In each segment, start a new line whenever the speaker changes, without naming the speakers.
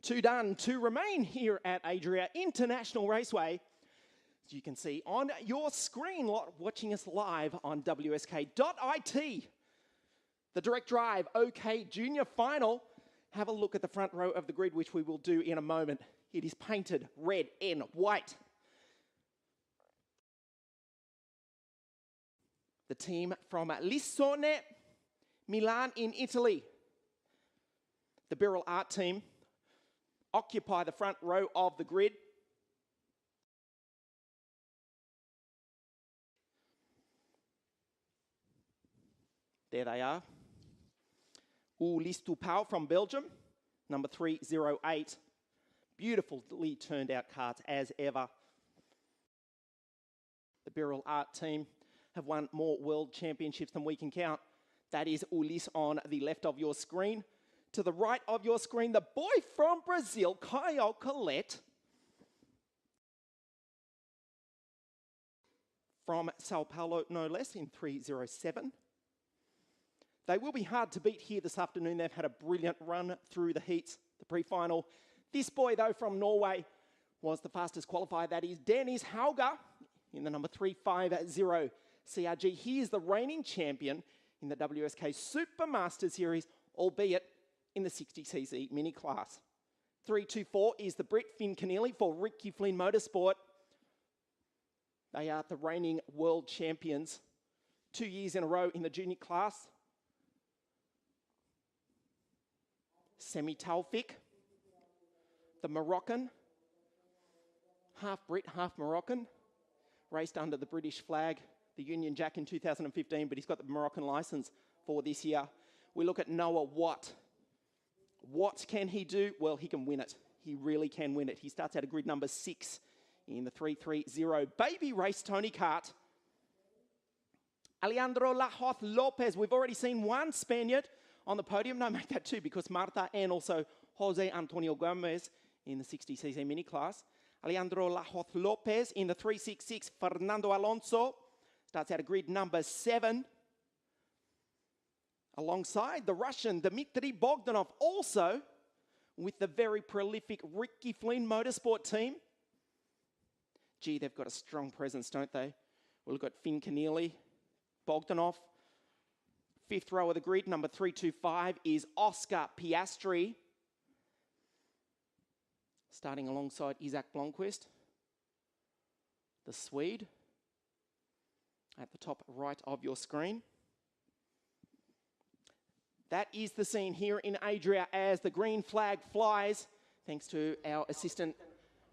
Two done to remain here at Adria International Raceway. As you can see on your screen, watching us live on WSK.it. The direct drive OK Junior Final. Have a look at the front row of the grid, which we will do in a moment. It is painted red and white. The team from Lissone, Milan in Italy. The Birrell Art team occupy the front row of the grid. There they are. Ulises Pauw from Belgium, number 308. Beautifully turned out karts as ever. The Birrell Art team have won more world championships than we can count. That is Ulises on the left of your screen. To the right of your screen, the boy from Brazil, Caio Colette. From Sao Paulo, no less, in 307. They will be hard to beat here this afternoon. They've had a brilliant run through the heats, the pre-final. This boy, though, from Norway was the fastest qualifier. That is Dennis Hauger in the number 350 CRG. He is the reigning champion in the WSK Supermaster Series, albeit in the 60cc mini class. 324 is the Brit Finn Keneally for Ricky Flynn Motorsport. They are the reigning world champions 2 years in a row in the junior class. Semi Taufik, the Moroccan, half Brit, half Moroccan, raced under the British flag, the Union Jack in 2015, but he's got the Moroccan license for this year. We look at Noah Watt. What can he do? Well, he can win it. He really can win it. He starts out at grid number 6 in the 330 baby race Tony Kart. Alejandro Lahoz Lopez, we've already seen one Spaniard on the podium. No, make that two, because Marta and also Jose Antonio Gomez in the 60cc mini class. Alejandro Lahoz Lopez in the 366. Fernando Alonso starts out at grid number 7. Alongside the Russian Dmitry Bogdanov, also with the very prolific Ricky Flynn Motorsport team. Gee, they've got a strong presence, don't they? We'll look at Finn Keneally, Bogdanov. Fifth row of the grid, number 325, is Oscar Piastri. Starting alongside Isaac Blomqvist, the Swede, at the top right of your screen. That is the scene here in Adria as the green flag flies. Thanks to our assistant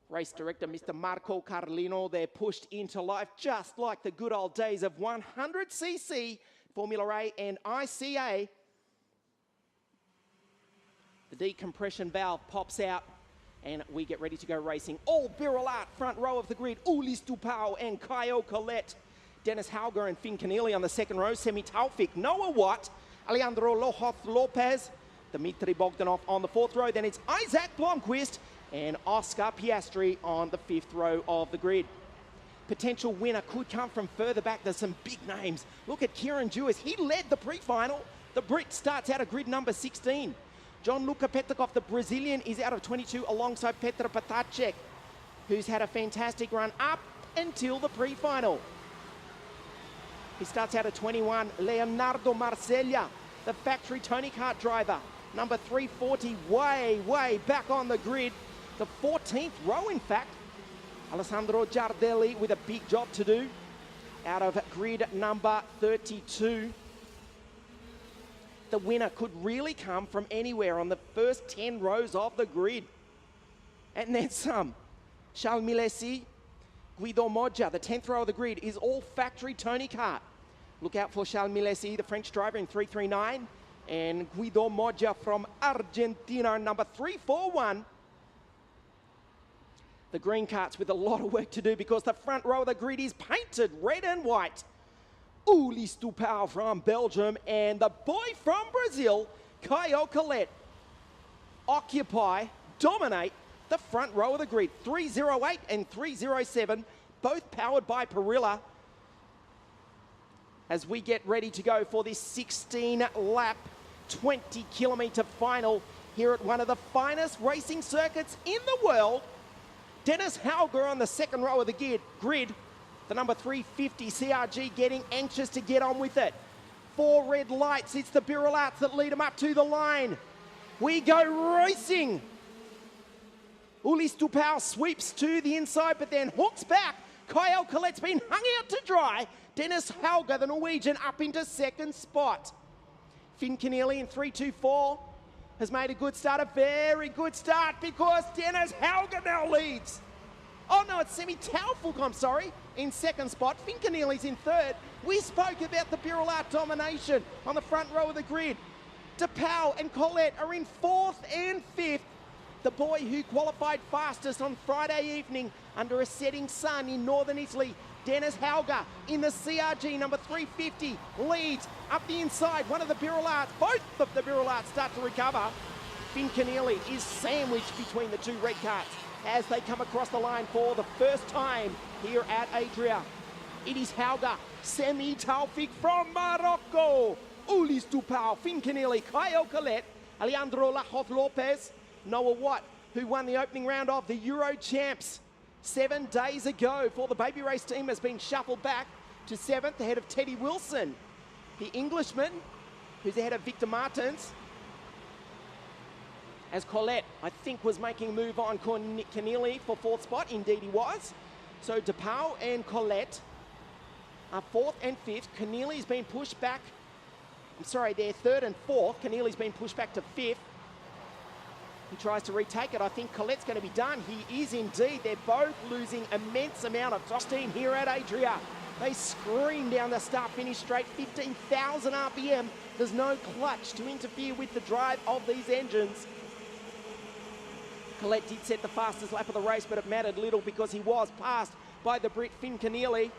race director, Mr. Marco Carlino. They're pushed into life just like the good old days of 100cc Formula A and ICA. The decompression valve pops out and we get ready to go racing. All Birrell Art, front row of the grid, Ulises Pauw and Caio Colette. Dennis Hauger and Finn Keneally on the second row. Semi Taufik, Noah Watt, Alejandro Lahoz Lopez, Dmitry Bogdanov on the fourth row. Then it's Isaac Blomqvist and Oscar Piastri on the fifth row of the grid. Potential winner could come from further back. There's some big names. Look at Kieran Dewis. He led the pre-final. The Brit starts out at grid number 16. Gianluca Petakov, the Brazilian, is out of 22 alongside Petr Patacek, who's had a fantastic run up until the pre-final. He starts out at 21. Leonardo Marcella, the factory Tony Kart driver, number 340, way back on the grid. The 14th row, in fact. Alessandro Giardelli with a big job to do out of grid number 32. The winner could really come from anywhere on the first 10 rows of the grid. And then some. Charles Milesi, Guido Moggia, the 10th row of the grid is all factory Tony Kart. Look out for Charles Milesi, the French driver in 339, and Guido Moggia from Argentina, number 341. The green karts with a lot of work to do because the front row of the grid is painted red and white. Ulises Pauw from Belgium and the boy from Brazil, Caio Colette, occupy, dominate the front row of the grid. 308 and 307, both powered by Perilla. As we get ready to go for this 16-lap, 20-kilometre final here at one of the finest racing circuits in the world. Dennis Hauger on the second row of the grid. The number 350 CRG getting anxious to get on with it. 4 red lights. It's the Birolats that lead him up to the line. We go racing. Ulis Dupau sweeps to the inside, but then hooks back. Kyle Collette's been hung out to dry. Dennis Hauger, the Norwegian, up into second spot. Finn Keneally in 3-2-4 has made a good start, a very good start, because Dennis Hauger now leads. Oh no, it's Semi Taufik, I'm sorry, in second spot. Finn Keneally's in third. We spoke about the Birolat domination on the front row of the grid. Dupau and Collette are in fourth and fifth. The boy who qualified fastest on Friday evening under a setting sun in northern Italy, Dennis Hauger in the CRG number 350 leads up the inside. One of the Birolats, both of the Birolats start to recover. Finn Keneally is sandwiched between the two red carts as they come across the line for the first time here at Adria. It is Hauger, Semi Taufik from Morocco, Ulis Dupau, Finn Keneally, Kyle Collette, Alejandro Lajoz Lopez, Noah Watt, who won the opening round of the Euro Champs 7 days ago for the baby race team, has been shuffled back to 7th ahead of Teddy Wilson. The Englishman, who's ahead of Victor Martins, as Collette, I think, was making a move on Keneally for 4th spot. Indeed he was. So Dupau and Collette are 4th and 5th. Keneally's been pushed back. I'm sorry, they're 3rd and 4th. Keneally's been pushed back to 5th. He tries to retake it. I think Collette's going to be done. He is indeed. They're both losing immense amount of top steam here at Adria. They scream down the start-finish straight, 15,000 RPM. There's no clutch to interfere with the drive of these engines. Collette did set the fastest lap of the race, but it mattered little because he was passed by the Brit Finn Keneally.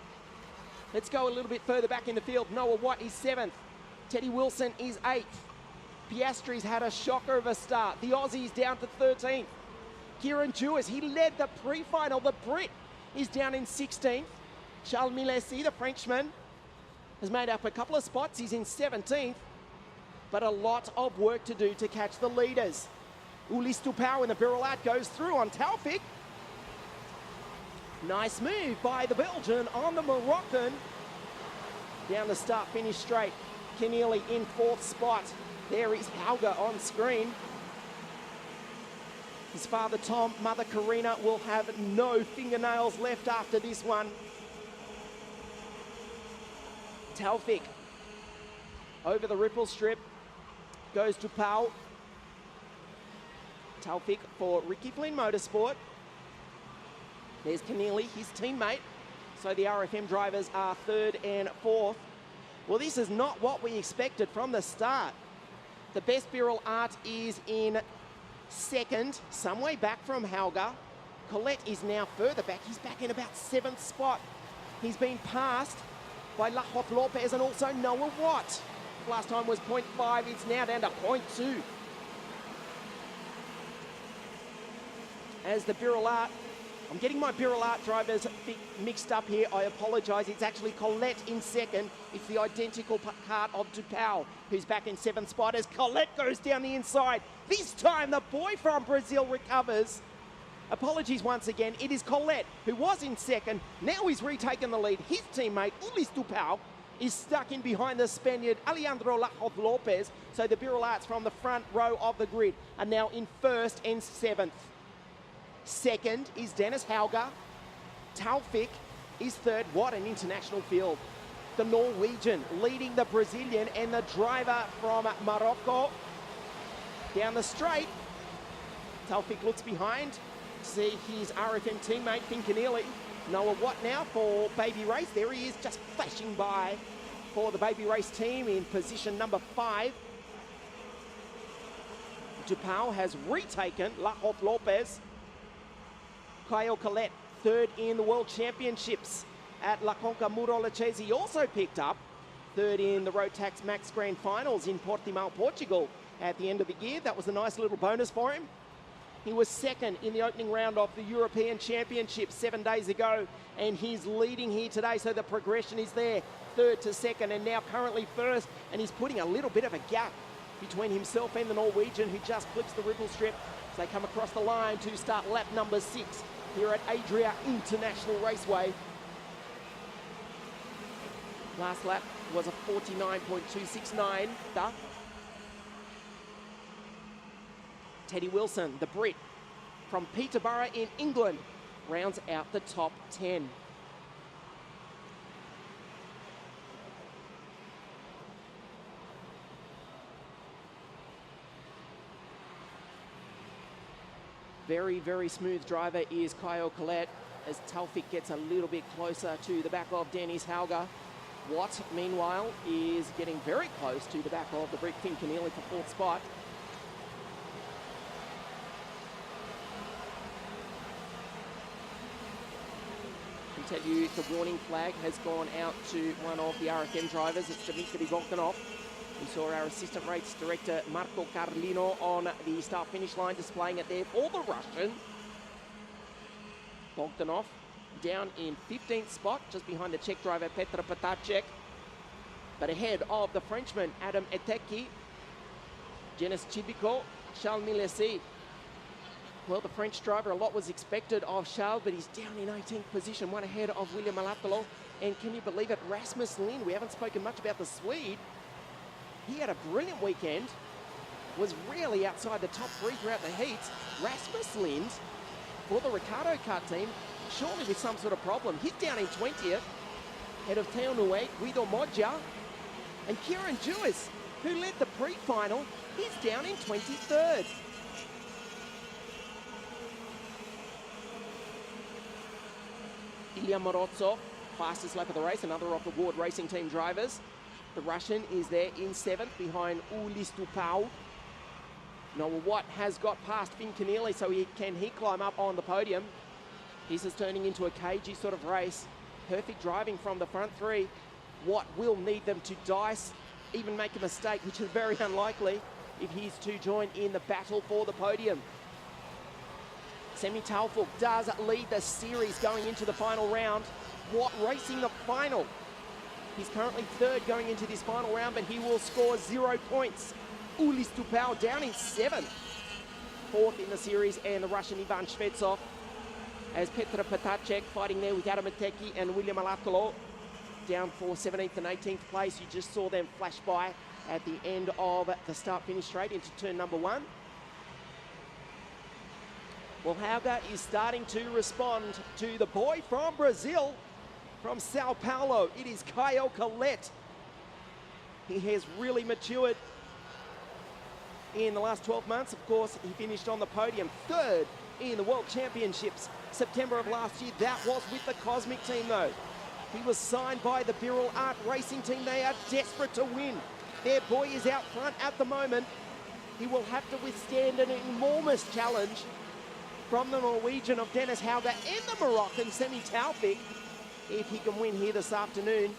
Let's go a little bit further back in the field. Noah Watt is 7th. Teddy Wilson is 8th. Piastri's had a shocker of a start. The Aussie's down to 13th. Kieran Jewis, he led the pre-final. The Brit is down in 16th. Charles Milesi, the Frenchman, has made up a couple of spots. He's in 17th, but a lot of work to do to catch the leaders. Ulis Dupau in the Birolat goes through on Taufik. Nice move by the Belgian on the Moroccan. Down the start-finish straight. Keneally in 4th spot. There is Hauger on screen. His father Tom, mother Karina will have no fingernails left after this one. Taufik over the ripple strip goes to Dupau. Taufik for Ricky Flynn Motorsport. There's Keneally, his teammate. So the RFM drivers are 3rd and 4th. Well, this is not what we expected from the start. The best Birol Art is in 2nd, some way back from Hauger. Collette is now further back. He's back in about 7th spot. He's been passed by Lajoz Lopez and also Noah Watt. Last time was 0.5, it's now down to 0.2. As the Birolat, I'm getting my Birolat drivers mixed up here. I apologise. It's actually Collette in 2nd. It's the identical kart of Dupau, who's back in 7th spot as Collette goes down the inside. This time the boy from Brazil recovers. Apologies once again. It is Collette, who was in 2nd. Now he's retaken the lead. His teammate, Ulis Dupau, is stuck in behind the Spaniard, Alejandro Lajoz Lopez. So the Birolats from the front row of the grid are now in 1st and 7th. 2nd is Dennis Hauger. Taufik is 3rd. What an international field. The Norwegian leading the Brazilian and the driver from Morocco. Down the straight, Taufik looks behind to see his RFM teammate, Finn Keneally. Noah Watt now for Baby Race. There he is, just flashing by for the Baby Race team in position number 5. Dupau has retaken Lajoz Lopez. Kyle Collette, 3rd in the World Championships at La Conca Muro Lachese. He also picked up 3rd in the Rotax Max Grand Finals in Portimao, Portugal at the end of the year. That was a nice little bonus for him. He was 2nd in the opening round of the European Championship 7 days ago, and he's leading here today, so the progression is there. 3rd to 2nd, and now currently 1st, and he's putting a little bit of a gap between himself and the Norwegian, who just clips the ripple strip as they come across the line to start lap number 6 here at Adria International Raceway. Last lap was a 49.269. Teddy Wilson, the Brit from Peterborough in England, rounds out the top 10. Very, very smooth driver is Kyle Collette as Taufik gets a little bit closer to the back of Dennis Hauger. Watt, meanwhile, is getting very close to the back of the Brit Finn Keneally for 4th spot. I can tell you the warning flag has gone out to one of the RFM drivers. It's Dmitry Volkanov. We saw our assistant race director Marco Carlino on the start-finish line displaying it there for the Russian. Bogdanov down in 15th spot, just behind the Czech driver Petr Patacek, but ahead of the Frenchman Adam Eteki, Jenis Chibiko, Charles Milesi. Well, the French driver, a lot was expected of Charles, but he's down in 18th position, one ahead of William Alatalo. And can you believe it, Rasmus Lind, we haven't spoken much about the Swede. He had a brilliant weekend, was really outside the top 3 throughout the heats. Rasmus Lind, for the Ricardo Kart team, surely with some sort of problem. He's down in 20th, ahead of Teo Nue, Guido Moggia, and Kieran Jewis, who led the pre-final. He's down in 23rd. Ilya Morozov, fastest lap of the race, another of the Ward Racing Team drivers. The Russian is there in 7th behind Ulis Tupau. Noah Watt has got past Finn Keneally, so can he climb up on the podium? This is turning into a cagey sort of race. Perfect driving from the front 3. Watt will need them to dice, even make a mistake, which is very unlikely if he's to join in the battle for the podium. Semi Taufik does lead the series going into the final round. Watt racing the final. He's currently 3rd going into this final round, but he will score 0 points. Ulis Tupau down in 7th. 4th in the series, and the Russian Ivan Shvetsov as Petr Patacek fighting there with Adam Eteki and William Alatalo down for 17th and 18th place. You just saw them flash by at the end of the start-finish straight into turn number 1. Well, Hauger is starting to respond to the boy from Brazil, from Sao Paulo. It is Kyle Collette. He has really matured in the last 12 months. Of course, he finished on the podium 3rd in the World Championships September of last year. That was with the Cosmic team, though. He was signed by the Birol Art Racing team. They are desperate to win. Their boy is out front at the moment. He will have to withstand an enormous challenge from the Norwegian of Dennis Hauger and the Moroccan Semi Taufik if he can win here this afternoon.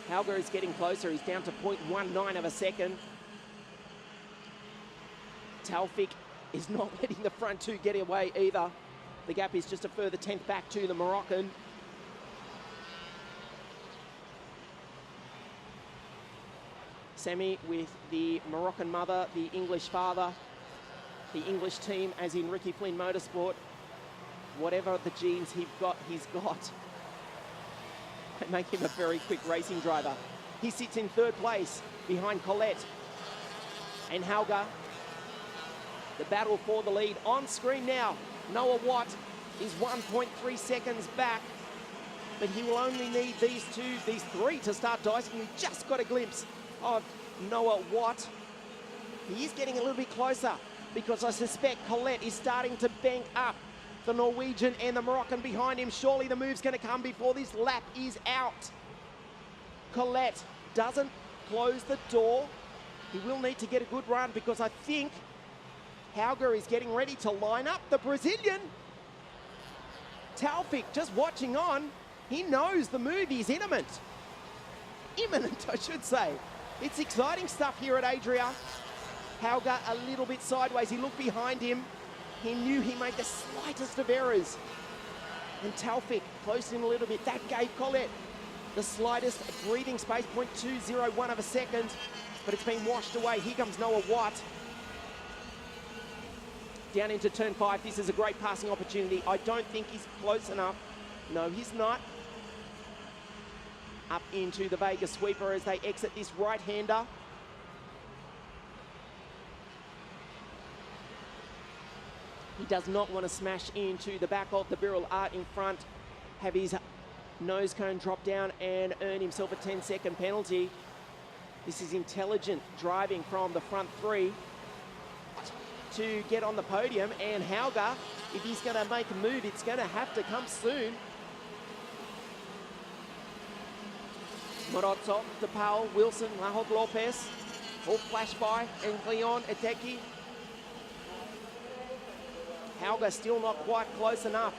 Hauger is getting closer. He's down to 0.19 of a second. Taufik is not letting the front 2 get away either. The gap is just a further 10th back to the Moroccan. Semi with the Moroccan mother, the English father, the English team as in Ricky Flynn Motorsport. Whatever the genes he's got. They make him a very quick racing driver. He sits in 3rd place behind Collette and Hauger. The battle for the lead on screen now. Noah Watt is 1.3 seconds back, but he will only need these 3 to start dicing. We just got a glimpse of Noah Watt. He is getting a little bit closer because I suspect Collette is starting to bank up the Norwegian and the Moroccan behind him. Surely the move's going to come before this lap is out. Collette doesn't close the door. He will need to get a good run because I think Hauger is getting ready to line up the Brazilian. Taufik just watching on. He knows the move is imminent. Imminent, I should say. It's exciting stuff here at Adria. Hauger a little bit sideways. He looked behind him. He knew he made the slightest of errors. And Taufik closed in a little bit. That gave Collette the slightest breathing space, 0.201 of a second, but it's been washed away. Here comes Noah Watt. Down into turn 5. This is a great passing opportunity. I don't think he's close enough. No, he's not. Up into the Vega sweeper as they exit this right-hander. He does not want to smash into the back of the Birrell Art in front, have his nose cone drop down and earn himself a 10-second penalty. This is intelligent driving from the front 3 to get on the podium, and Hauger, if he's going to make a move, it's going to have to come soon. Morozov, DePaul, Wilson, Lahog Lopez, all flash by, and Leon Eteki. Hauger still not quite close enough.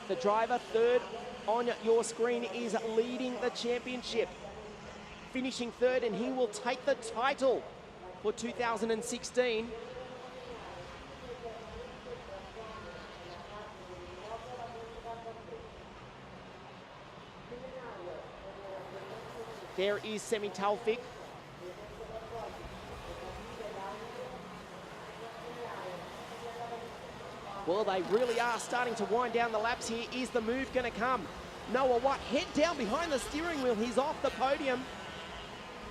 The driver third on your screen is leading the championship, finishing third, and he will take the title for 2016. There is Semi Taufik. Well, they really are starting to wind down the laps here. Is the move going to come? Noah Watt, head down behind the steering wheel. He's off the podium.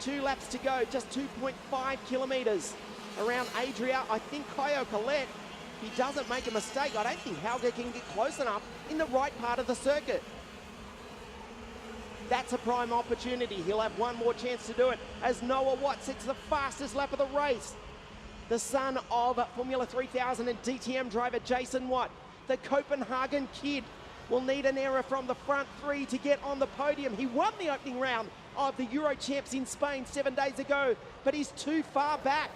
2 laps to go, just 2.5 kilometres around Adria. I think Caio Collet, if he doesn't make a mistake, I don't think Hauger can get close enough in the right part of the circuit. That's a prime opportunity. He'll have one more chance to do it as Noah Watt sets the fastest lap of the race. The son of Formula 3000 and DTM driver Jason Watt, the Copenhagen kid, will need an error from the front 3 to get on the podium. He won the opening round of the Euro Champs in Spain 7 days ago, but he's too far back.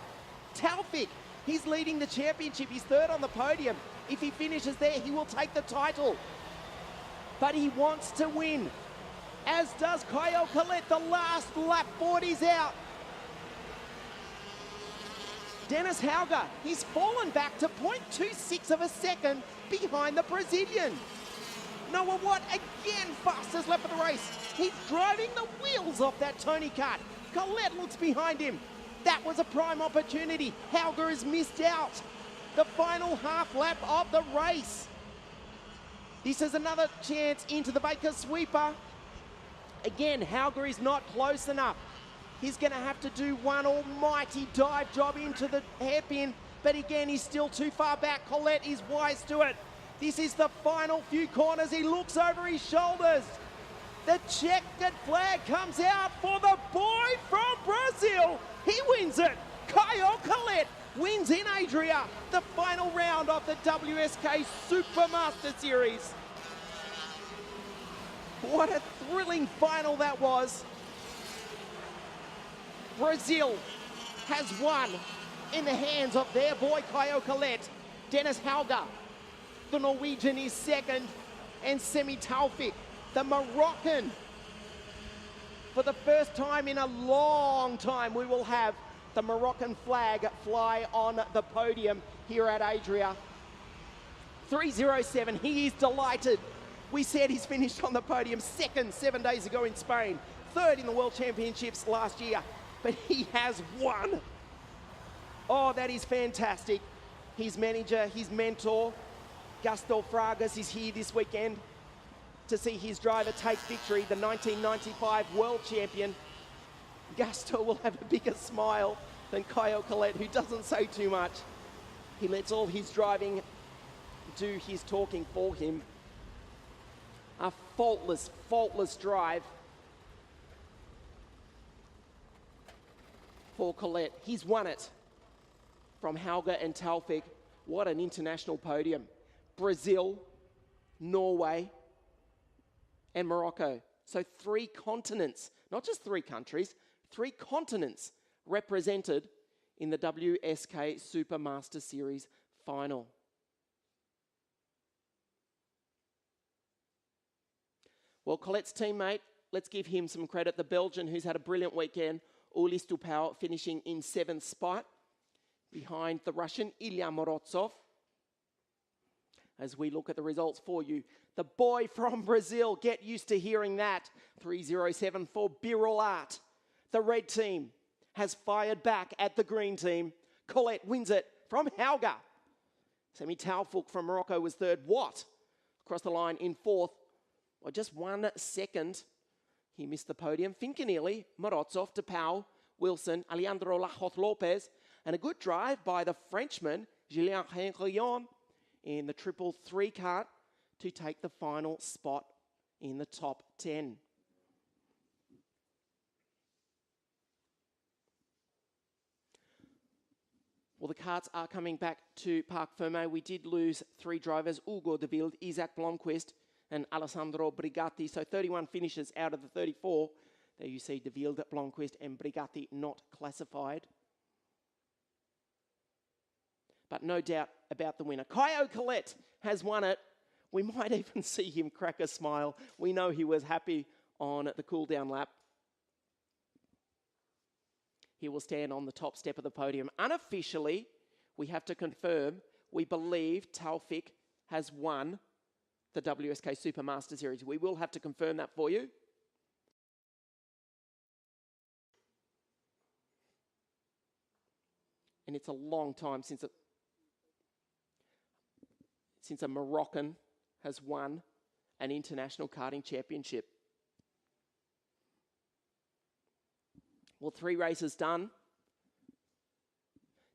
Taufik, he's leading the championship. He's third on the podium. If he finishes there, he will take the title. But he wants to win, as does Caio Collet. The last lap, 40's out. Dennis Hauger, he's fallen back to 0.26 of a second behind the Brazilian. Noah Watt again, fastest lap of the race. He's driving the wheels off that Tony Kart. Collet looks behind him. That was a prime opportunity. Hauger has missed out. The final half lap of the race. This is another chance into the Baker sweeper. Again, Hauger is not close enough. He's going to have to do one almighty dive job into the hairpin, but again, he's still too far back. Collet is wise to it. This is the final few corners. He looks over his shoulders. The checkered flag comes out for the boy from Brazil. He wins it. Caio Collet wins in Adria, the final round of the WSK Supermaster Series. What a thrilling final that was. Brazil has won in the hands of their boy Caio Collet. Dennis Hauger, the Norwegian, is second, and Semi Taufik, the Moroccan. For the first time in a long time, we will have the Moroccan flag fly on the podium here at Adria. 3:07, he is delighted. We said he's finished on the podium second 7 days ago in Spain, third in the World Championships last year, but he has won. Oh, that is fantastic. His manager, his mentor, Gusto Fragas, is here this weekend to see his driver take victory, the 1995 world champion. Gusto will have a bigger smile than Caio Collet, who doesn't say too much. He lets all his driving do his talking for him. A faultless drive for Collet. He's won it from Hauger and Taufik. What an international podium. Brazil, Norway, and Morocco. So 3 continents, not just 3 countries, 3 continents represented in the WSK Supermaster Series final. Well, Collet's teammate, let's give him some credit. The Belgian, who's had a brilliant weekend, Ulis Dupau, finishing in 7th spot behind the Russian Ilya Morozov. as we look at the results for you. The boy from Brazil, get used to hearing that. 3:07 for Biralat. The red team has fired back at the green team. Colette wins it from Hauga. Semi Taufik from Morocco was third. Watt across the line in fourth by just 1 second. He missed the podium. Fincanilli, Morozov, DePau, Wilson, Alejandro Lajoz Lopez, and a good drive by the Frenchman, Julien Henrion, in the 333 kart to take the final spot in the top 10. Well, the karts are coming back to Parc Fermé. We did lose 3 drivers, Hugo de Wilde, Isaac Blomqvist, and Alessandro Brigatti. So 31 finishes out of the 34. There you see de Wilde, Blomqvist, and Brigatti not classified. But no doubt about the winner. Caio Collet has won it. We might even see him crack a smile. We know he was happy on the cool-down lap. He will stand on the top step of the podium. Unofficially, we have to confirm, we believe Taufik has won the WSK Supermaster Series. We will have to confirm that for you. And it's a long time since a Moroccan has won an international karting championship. Well, 3 races done.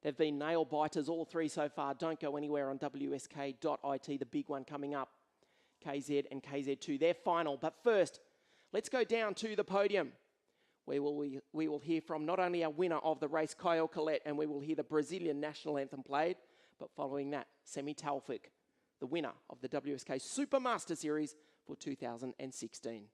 They've been nail biters, all 3 so far. Don't go anywhere on WSK.it, the big one coming up. KZ and KZ2, they're final. But first, let's go down to the podium, where we will hear from not only our winner of the race, Caio Collet, and we will hear the Brazilian national anthem played, but following that, Semi Taufik, the winner of the WSK Supermaster Series for 2016.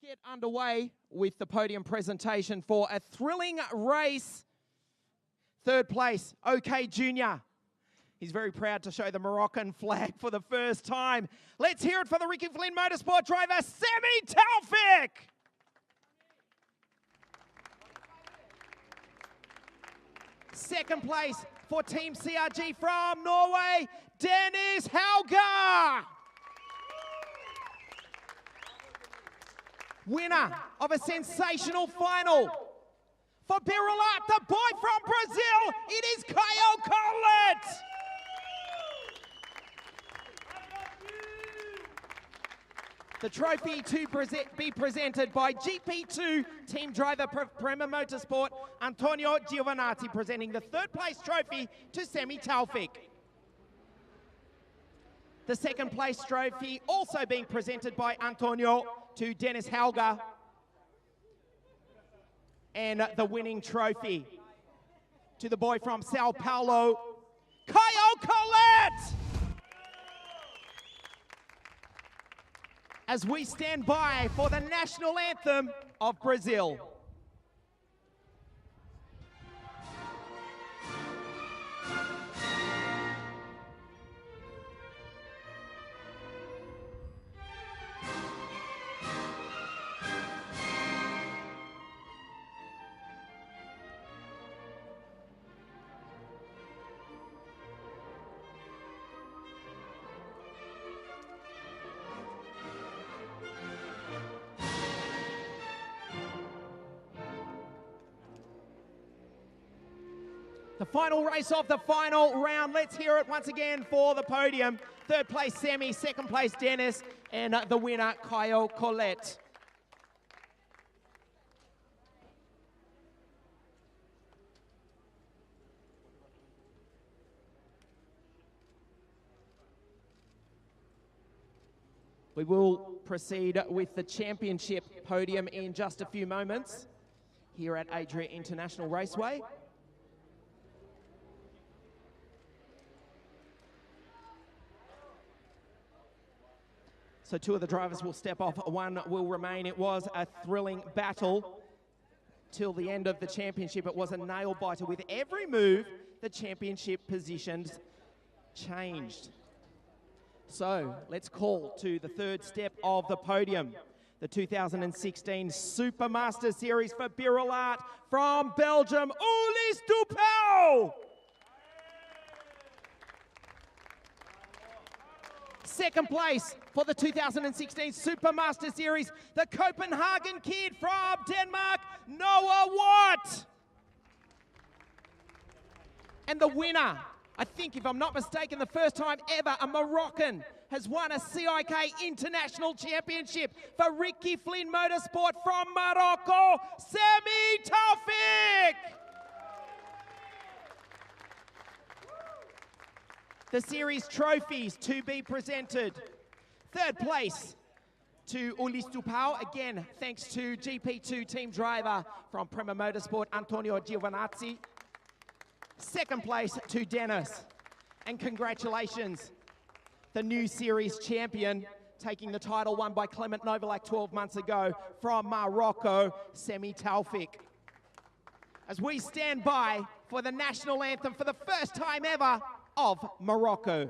Get underway with the podium presentation for a thrilling race. Third place, OK Junior. He's very proud to show the Moroccan flag for the first time. Let's hear it for the Ricky Flynn Motorsport driver, Semi Taufik. Second place for Team CRG from Norway, Dennis Hauger. Winner of a sensational final for Birilat, the boy from Brazil, it is Kyle Collett. The trophy to be presented by GP2 team driver Prema Motorsport, Antonio Giovanazzi, presenting the third place trophy to Semi Taufik. The second place trophy also being presented by Antonio to Dennis Hauger. And the winning trophy to the boy from Sao Paulo, Kyle Collett. As we stand by for the national anthem of Brazil. The final race of the final round. Let's hear it once again for the podium. Third place, Semi. Second place, Dennis. And the winner, Kyle Collett. We will proceed with the championship podium in just a few moments here at Adria International Raceway. So two of the drivers will step off, one will remain. It was a thrilling battle till the end of the championship. It was a nail biter. With every move, the championship positions changed. So let's call to the third step of the podium. The 2016 Supermaster Series for Birilat from Belgium, Ulis Dupel. Second place for the 2016 Supermaster Series, the Copenhagen kid from Denmark, Noah Watt. And the winner, I think if I'm not mistaken, the first time ever a Moroccan has won a CIK International Championship for Ricky Flynn Motorsport from Morocco, Semi Taufik. The series trophies to be presented. Third place to Ulis Dupel, again thanks to GP2 team driver from Prema Motorsport, Antonio Giovanazzi. Second place to Dennis, and congratulations, the new series champion, taking the title won by Clement Novalak 12 months ago from Morocco, Semi Taufik. As we stand by for the national anthem for the first time ever of Morocco.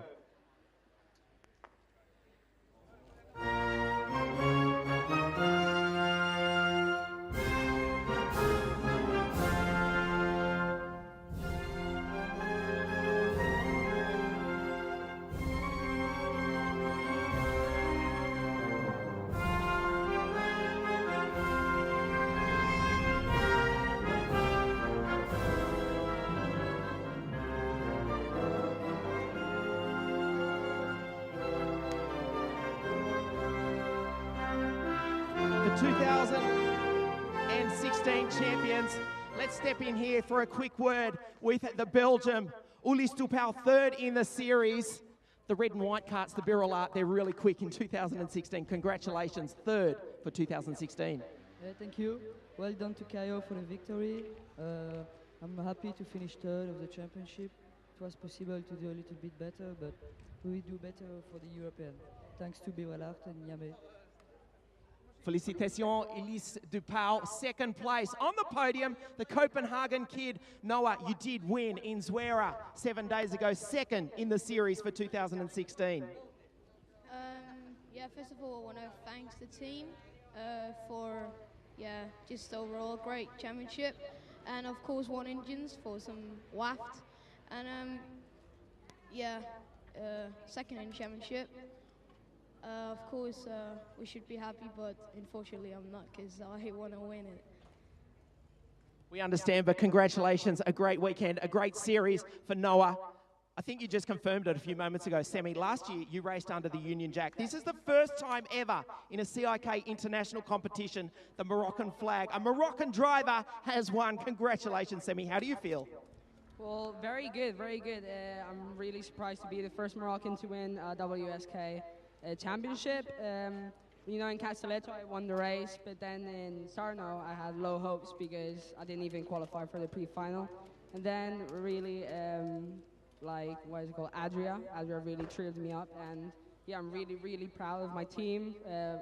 The 2016 champions. Let's step in here for a quick word with the Belgium. Ulis Dupel, third in the series. The red and white karts, the Birilat, they're really quick in 2016. Congratulations, third for 2016.
Thank you. Well done to Kayo for the victory. I'm happy to finish third of the championship. It was possible to do a little bit better, but we will do better for the European. Thanks to Birilat and Yame.
Félicitations, Elise Dupau, second place. On the podium, the Copenhagen kid. Noah, you did win in Zuera 7 days ago, second in the series for 2016.
Yeah, first of all, I want to thank the team for, just overall great championship. And of course, One Engines for some waft. And second in championship. Of course, we should be happy, but unfortunately I'm not, because I want to win it.
We understand, but congratulations, a great weekend, a great series for Noah. I think you just confirmed it a few moments ago, Semi. Last year, you raced under the Union Jack. This is the first time ever in a CIK international competition, the Moroccan flag. A Moroccan driver has won. Congratulations, Semi. How do you feel?
Well, very good, very good. I'm really surprised to be the first Moroccan to win WSK championship. You know, in Castelletto I won the race, but then in Sarno I had low hopes because I didn't even qualify for the pre-final. And then really, Adria really cheered me up. And yeah, I'm really, really proud of my team,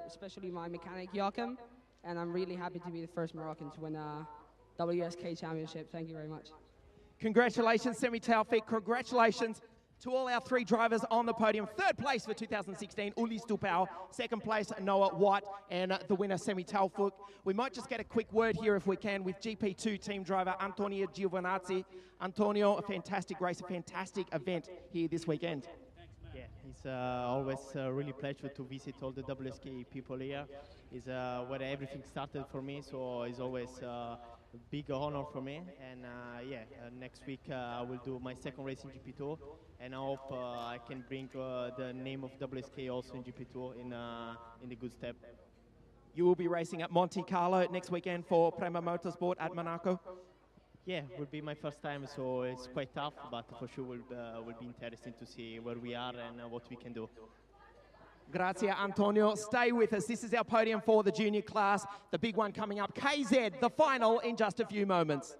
especially my mechanic Joachim. And I'm really happy to be the first Moroccan to win a WSK championship. Thank you very much.
Congratulations, Semi Taufik. Congratulations to all our 3 drivers on the podium. Third place for 2016, Ulis Dupau. Second place, Noah White. And the winner, Semi Taufik. We might just get a quick word here, if we can, with GP2 team driver Antonio Giovinazzi. Antonio, a fantastic race, a fantastic event here this weekend.
Yeah, it's always a really pleasure to visit all the WSK people here. It's where everything started for me, so it's always a big honor for me. And next week I will do my second race in GP2, and I hope I can bring the name of WSK also in GP2 in the good step.
You will be racing at Monte Carlo next weekend for Prema Motorsport at Monaco.
Yeah, it will be my first time, so it's quite tough, but for sure will be interesting to see where we are and what we can do.
Grazie, Antonio. Stay with us. This is our podium for the junior class, the big one coming up. KZ, the final in just a few moments.